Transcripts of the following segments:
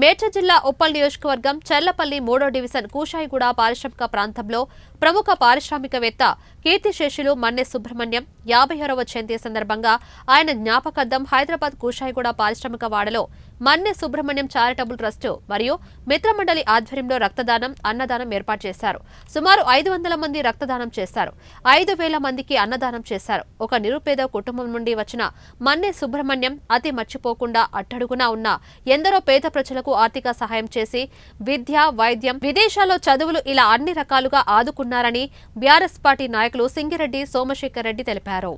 మేడ్చల్ జిల్లా ఉప్పల్ నియోజకవర్గం చర్లపల్లి 3వ డివిజన్ కూషాయిగూడ పారిశ్రామిక ప్రాంతంలో ప్రముఖ పారిశ్రామికవేత్త కీర్తిశేషులు మన్నె సుబ్రహ్మణ్యం 56వ జయంతి సందర్భంగా ఆయన జ్ఞాపకార్థం హైదరాబాద్ కూషాయిగూడ పారిశ్రామిక వాడలో మన్నె సుబ్రహ్మణ్యం చారిటబుల్ ట్రస్ట్ మరియు మిత్రమండలి ఆధ్వర్యంలో రక్తదానం, అన్నదానం ఏర్పాటు చేశారు. సుమారు 500 మంది రక్తదానం చేశారు. 5,000 మందికి అన్నదానం చేశారు. ఒక నిరుపేద కుటుంబం నుండి వచ్చిన మన్నె సుబ్రహ్మణ్యం అతి మర్చిపోకుండా అట్టడుగునా ఉన్న ఎందరో పేద ప్రజలకు ఆర్థిక సహాయం చేసి విద్య, వైద్యం, విదేశాల్లో చదువులు ఇలా అన్ని రకాలుగా ఆదుకున్నారని బీఆర్ఎస్ పార్టీ నాయకులు సింగిరెడ్డి సోమశేఖర్ రెడ్డి తెలిపారు.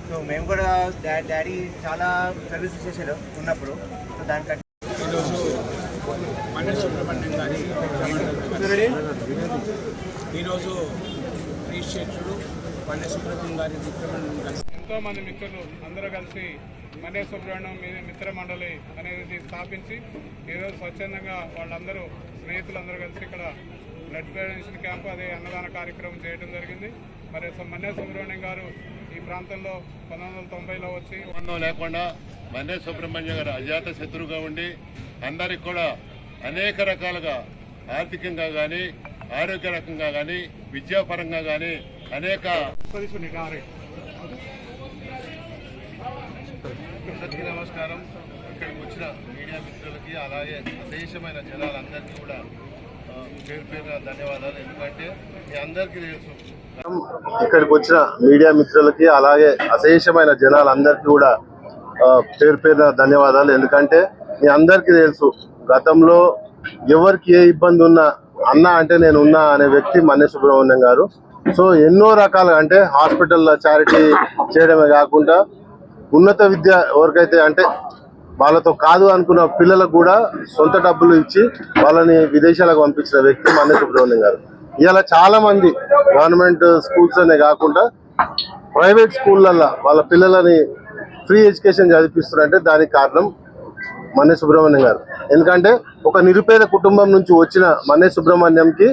సో మేము కూడా డాడీ చాలా సర్వీసెస్ చేశారు ఉన్నప్పుడు. సో దానికంటే ఈరోజు మన్నె సుబ్రహ్మణ్యం గారి ఈరోజు క్రీశేషుడు మన్నె సుబ్రహ్మణ్యం గారి మిత్రమండలి కలిసి ఎంతోమంది మిత్రులు అందరూ కలిసి మన్నె సుబ్రహ్మణ్యం మిత్ర మండలి అనేది స్థాపించి ఈరోజు స్వచ్ఛందంగా వాళ్ళందరూ స్నేహితులందరూ కలిసి ఇక్కడ బ్లడ్ డొనేషన్ క్యాంపు అదే అన్నదాన కార్యక్రమం చేయడం జరిగింది. మరి మన్నె సుబ్రహ్మణ్యం గారు ఈ ప్రాంతంలో 1990లో వచ్చి సంబంధం లేకుండా మన్నె సుబ్రహ్మణ్యం గారు అజాత శత్రువుగా ఉండి అందరికి కూడా అనేక రకాలుగా ఆర్థికంగా కానీ, ఆరోగ్య రకంగా కానీ, విద్యాపరంగా కానీ అనేక. అందరికీ నమస్కారం. ఇక్కడికి వచ్చిన మీడియా మిత్రులకి అలాగే అశేషమైన జనాలందరికీ కూడా పేరు పేరున ధన్యవాదాలు. ఎందుకంటే మీ అందరికీ తెలుసు, ఇక్కడికి వచ్చిన మీడియా మిత్రులకి అలాగే అశేషమైన జనాలందరికీ కూడా పేరు పేరున ధన్యవాదాలు. ఎందుకంటే మీ అందరికీ తెలుసు, గతంలో ఎవరికి ఏ ఇబ్బంది ఉన్నా అన్న అంటే నేను ఉన్నా అనే వ్యక్తి మన్నె సుబ్రహ్మణ్యం గారు. సో ఎన్నో రకాలుగా అంటే హాస్పిటల్లో చారిటీ చేయడమే కాకుండా ఉన్నత విద్య ఎవరికైతే అంటే వాళ్ళతో కాదు అనుకున్న పిల్లలకు కూడా సొంత డబ్బులు ఇచ్చి వాళ్ళని విదేశాలకు పంపించిన వ్యక్తి మన్నె సుబ్రహ్మణ్యం గారు. ఇలా చాలా మంది గవర్నమెంట్ స్కూల్స్ అనే కాకుండా ప్రైవేట్ స్కూళ్ళల్లో వాళ్ళ పిల్లలని ఫ్రీ ఎడ్యుకేషన్ చదివిస్తున్నారంటే దానికి కారణం మన్నె సుబ్రహ్మణ్యం గారు. ఎందుకంటే ఒక నిరుపేద కుటుంబం నుంచి వచ్చిన మన్నె సుబ్రహ్మణ్యంకి